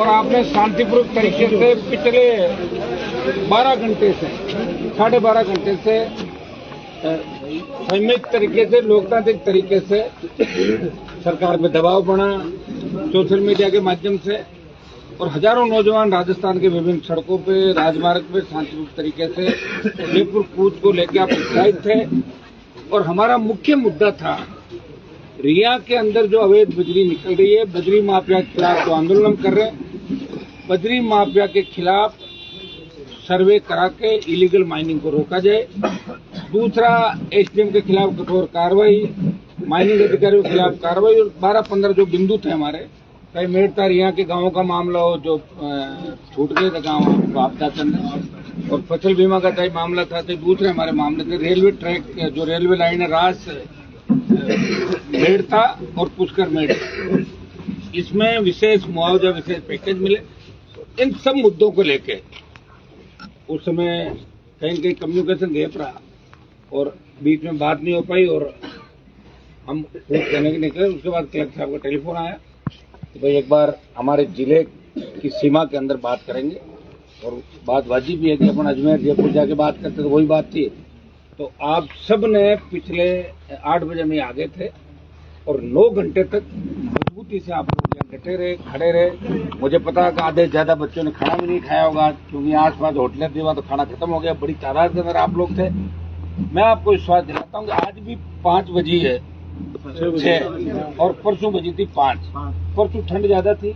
और आपने शांतिपूर्वक तरीके से पिछले 12 घंटे से 12.5 घंटे से संयमित तरीके से लोकतांत्रिक तरीके से सरकार पे दबाव बना सोशल मीडिया के माध्यम से और हजारों नौजवान राजस्थान के विभिन्न सड़कों पे राजमार्ग पे शांतिपूर्वक तरीके से जयपुर कूच को लेकर आप उत्साहित थे। और हमारा मुख्य मुद्दा था रिया के अंदर जो अवैध बजरी निकल रही है, बजरी माफिया के खिलाफ जो आंदोलन कर रहे हैं, बजरी माफिया के खिलाफ सर्वे करा के इलीगल माइनिंग को रोका जाए। दूसरा, एसडीएम के खिलाफ कठोर कार्रवाई, माइनिंग अधिकारियों के खिलाफ कार्रवाई। और 12-15 जो बिंदु थे हमारे, कई मेड़ता रिया के गांवों का मामला हो जो छूट गए थे गाँव आपदा करने, और फसल बीमा का कई मामला था, तो दूसरे हमारे मामले थे रेलवे ट्रैक जो रेलवे लाइन है रास मेड़ता और पुष्कर मेड़, इसमें विशेष मुआवजा विशेष पैकेज मिले। इन सब मुद्दों को लेके उस समय कहीं न कहीं कम्युनिकेशन गैप रहा और बीच में बात नहीं हो पाई और हम कहने के निकले। उसके बाद कलेक्टर साहब का टेलीफोन आया कि भाई एक बार हमारे जिले की सीमा के अंदर बात करेंगे, और बात वाजिब भी है कि अपन अजमेर जयपुर जाके बात करते तो वही बात थी। तो आप सब ने पिछले 8 बजे में आ गए थे और 9 घंटे तक मजबूती से आप लोग यहाँ डटे रहे, खड़े रहे। मुझे पता है कि आधे से ज्यादा बच्चों ने खाना भी नहीं खाया होगा क्योंकि आसपास होटलें थी, वहाँ तो खाना खत्म हो गया। बड़ी तादाद के अंदर आप लोग थे। मैं आपको विश्वास दिलाता हूँ कि आज भी 5 बजी है 6 और परसों बजी थी 5। परसों ठंड ज्यादा थी,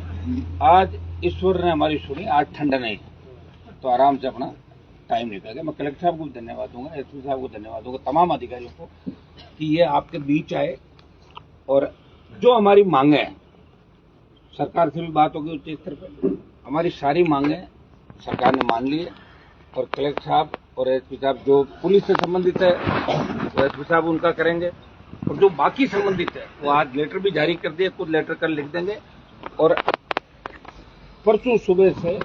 आज ईश्वर ने हमारी सुनी, आज ठंड नहीं, तो आराम से अपना टाइम निकल गया। मैं कलेक्टर साहब को भी धन्यवाद दूंगा, एसपी साहब को धन्यवाद दूंगा, तमाम अधिकारियों को कि ये आपके बीच आए और जो हमारी मांगे हैं, सरकार से भी बात होगी उच्च स्तर पर, हमारी सारी मांगे सरकार ने मान ली है। और कलेक्टर साहब और एसपी साहब जो पुलिस से संबंधित है तो एसपी साहब उनका करेंगे, और जो बाकी संबंधित है वो आज लेटर भी जारी कर दिए, कुछ लेटर कल लिख देंगे। और परसों सुबह से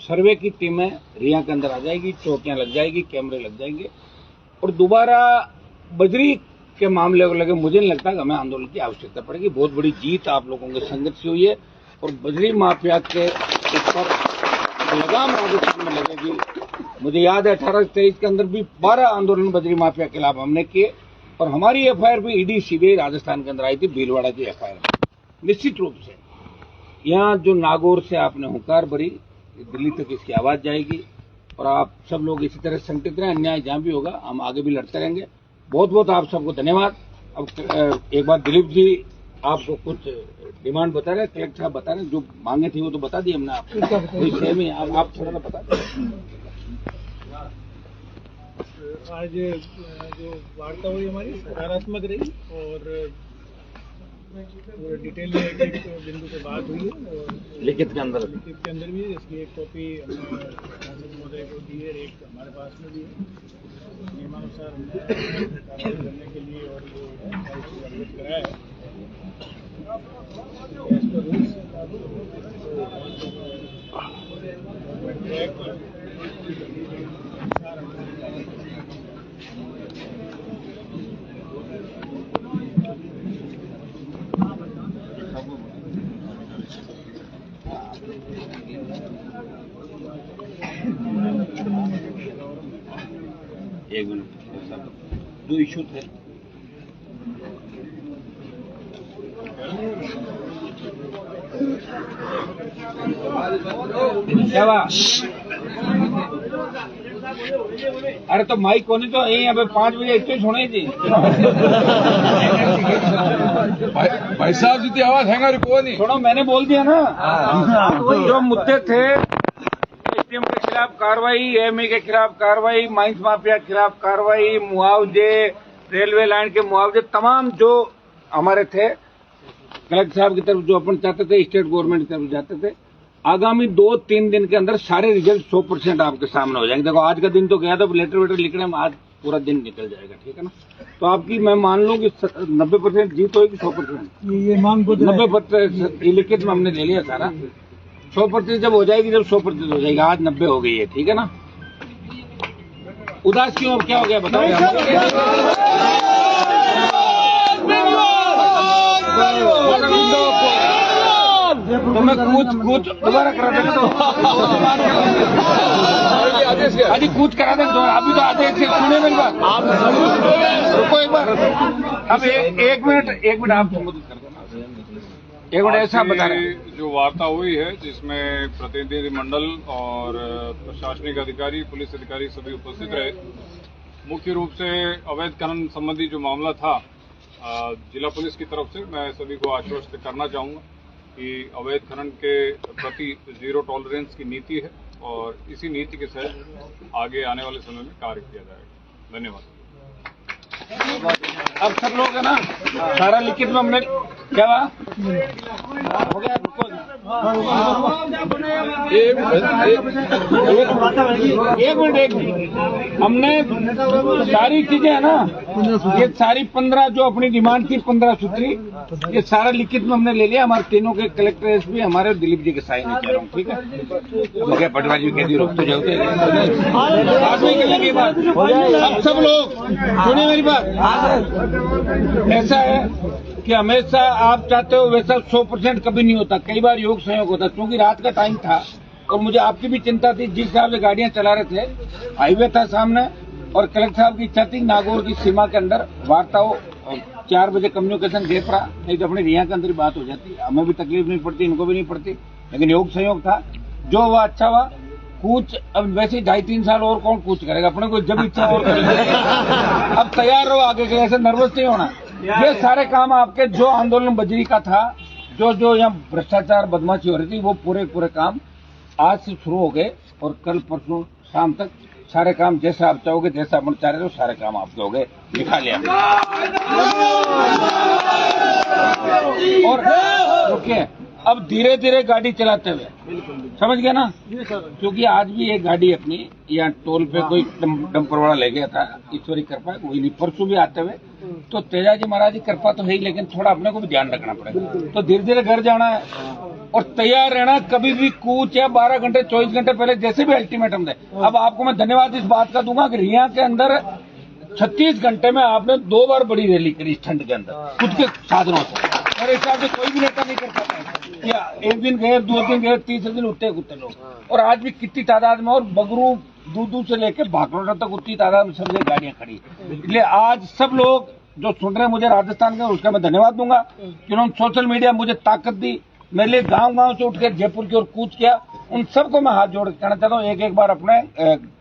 सर्वे की टीमें रिया के अंदर आ जाएगी, चौकियां लग जाएगी, कैमरे लग जाएंगे और दोबारा बजरी के मामले को लेकर मुझे नहीं लगता कि हमें आंदोलन की आवश्यकता पड़ेगी। बहुत बड़ी जीत आप लोगों के संघर्ष से हुई है और बजरी माफिया के ऊपर लगाम राजस्थान में लगेगी। मुझे याद है 18-23 के अंदर भी 12 आंदोलन बजरी माफिया के खिलाफ हमने किए और हमारी एफआईआर भी ईडी सीबीआई राजस्थान के अंदर आई थी, भीलवाड़ा की एफआईआर। निश्चित रूप से यहाँ जो नागौर से आपने हुंकार भरी, दिल्ली तक इसकी आवाज जाएगी और आप सब लोग इसी तरह संगठित रहें। अन्याय जहां भी होगा हम आगे भी लड़ते रहेंगे। बहुत बहुत आप सबको धन्यवाद। अब एक बार दिलीप जी आपको कुछ डिमांड बता रहे, कलेक्टर साहब बता रहे, जो मांगे थी वो तो बता दी हमने आपको, सेम ही आप थोड़ा सा बता दें। आज जो वार्ता हुई हमारी सकारात्मक रही और डिटेल में एक बिंदु पे बात हुई है और लिखित के अंदर भी है। इसकी एक कॉपी हमने सांसद महोदय को दी है, एक हमारे पास में भी है। नियमानुसार हमने करने के लिए और वो अवगत कराया है। एक मिनट, दो इशू थे। क्या बात? अरे तो माइक कोनी तो यही अब 5 बजे इतने सुने जी। भाई साहब जितनी आवाज है को नहीं सुनो, मैंने बोल दिया ना। जो मुद्दे थे, एसडीएम के खिलाफ कार्रवाई, एएमई के खिलाफ कार्रवाई, माइंस माफिया के खिलाफ कार्रवाई, मुआवजे, रेलवे लाइन के मुआवजे, तमाम जो हमारे थे कलेक्टर साहब की तरफ जो अपन चाहते थे, स्टेट गवर्नमेंट की तरफ जाते थे, आगामी 2-3 दिन के अंदर सारे रिजल्ट 100% आपके सामने हो जाएंगे। देखो आज का दिन तो गया था लेटर वेटर लिखने में, आज पूरा दिन निकल जाएगा, ठीक है ना। तो आपकी मैं मान लूं कि 90% जीत होगी, 100% ये मांग 90% लिखित में हमने ले लिया सारा। 100% जब हो जाएगी, जब 100% हो जाएगी। आज 90 हो गई है, ठीक है ना। उदास क्यों, अब क्या हो गया बताओ। तो मैं कूच दोबारा करा देंगे तो आदेश क्या? अभी कूच करा देंगे तो अभी तो आदेश से सुने मेरी बात। आप रुको एक बार, अब एक मिनट आप संबोधित कर देना। एक मिनट ऐसा बता रहे हैं जो वार्ता हुई है जिसमें प्रतिनिधि मंडल और प्रशासनिक अधिकारी, पुलिस अधिकारी सभी उपस्थित रहे। मुख्य रूप से अवैध खनन संबंधी जो मामला था, जिला पुलिस की तरफ से मैं सभी को आश्वस्त करना चाहूंगा कि अवैध खनन के प्रति जीरो टॉलरेंस की नीति है और इसी नीति के तहत आगे आने वाले समय में कार्य किया जाएगा। धन्यवाद। अब सब लोग है ना, सारा लिखित में हमने क्या हुआ? हो गया, रुको एक मिनट। हमने सारी चीजें है ना, ये सारी 15 जो अपनी डिमांड थी 15 सूत्री, ये सारा लिखित में हमने ले लिया। हमारे तीनों के कलेक्टर एसपी हमारे दिलीप जी के साइन है, कह रहा हूँ, ठीक है। हो गया, पटवारी जी कह दी रोक तो जाओगे बाद में करेंगे बात। अब सब लोग सुनिए मेरी बात। ऐसा है कि हमेशा आप चाहते हो वैसा 100% कभी नहीं होता, कई बार योग संयोग होता। क्योंकि रात का टाइम था और मुझे आपकी भी चिंता थी, जिस हिसाब से गाड़ियां चला रहे थे, हाईवे था सामने और कलेक्टर साहब की इच्छा थी नागौर की सीमा के अंदर वार्ता हो, 4 बजे कम्युनिकेशन गेप रहा, नहीं तो अपने रिया के अंदर ही बात हो जाती। हमें भी तकलीफ नहीं पड़ती, इनको भी नहीं पड़ती, लेकिन योग संयोग था। जो हुआ अच्छा हुआ। कूच अब वैसे ही 2.5-3 साल और कौन कूच करेगा, अपने को जब इच्छा और करेंगे। अब तैयार रहो आगे के, ऐसे नर्वस नहीं होना। ये सारे काम आपके जो आंदोलन बजरी का था, जो यहाँ भ्रष्टाचार बदमाशी हो रही थी, वो पूरे काम आज से शुरू हो गए और कल परसों शाम तक सारे काम जैसा आप चाहोगे, जैसा अपन चाह रहे हो, सारे काम आपके हो गए, लिखा लिया। और रुकिए, अब धीरे धीरे गाड़ी चलाते हुए, समझ गए ना? क्योंकि आज भी एक गाड़ी अपनी यहाँ टोल पे कोई डंपर वाला ले गया था, ईश्वरी कृपा कोई नहीं, परसों भी आते हुए। तो तेजाजी महाराज की कृपा तो है ही, लेकिन थोड़ा अपने को भी ध्यान रखना पड़ेगा। तो धीरे धीरे घर जाना है और तैयार रहना, कभी भी कूच या 12 घंटे 24 घंटे पहले जैसे भी अल्टीमेटम दे। अब आपको मैं धन्यवाद इस बात का दूंगा कि रिया के अंदर 36 घंटे में आपने 2 बार बड़ी रैली करी इस ठंड के अंदर खुद के साधनों से। मेरे हिसाब से कोई भी नेता नहीं कर पाता या एक दिन गए, 2 दिन गए, तीसरे दिन उठते कुत्ते लोग। और आज भी कितनी तादाद में, और बगरू दूध से लेके भाखरोटा तक उतनी तादाद में सब गाड़ियां खड़ी। इसलिए आज सब लोग जो सुन रहे हैं मुझे राजस्थान के, उसका मैं धन्यवाद दूंगा कि उन्होंने सोशल मीडिया मुझे ताकत दी, मेरे लिए गांव से उठ के जयपुर की ओर कूच किया। उन सबको मैं हाथ जोड़ के कहना चाहता हूँ, एक बार अपने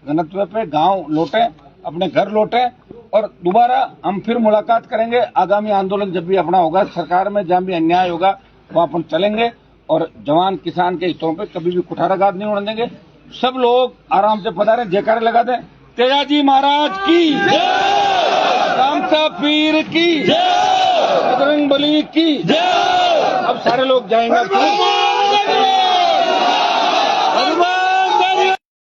घनत्व पे गांव लौटे, अपने घर लौटे और दोबारा हम फिर मुलाकात करेंगे। आगामी आंदोलन जब भी अपना होगा, सरकार में जहां भी अन्याय होगा वहां अपन चलेंगे और जवान किसान के हितों पे कभी भी कुठाराघात नहीं होने देंगे। सब लोग आराम से पधारें, जयकारे लगा दें। तेजाजी महाराज की जय, रामसा पीर की जय, बजरंग बली की जय। अब सारे लोग जाएंगे।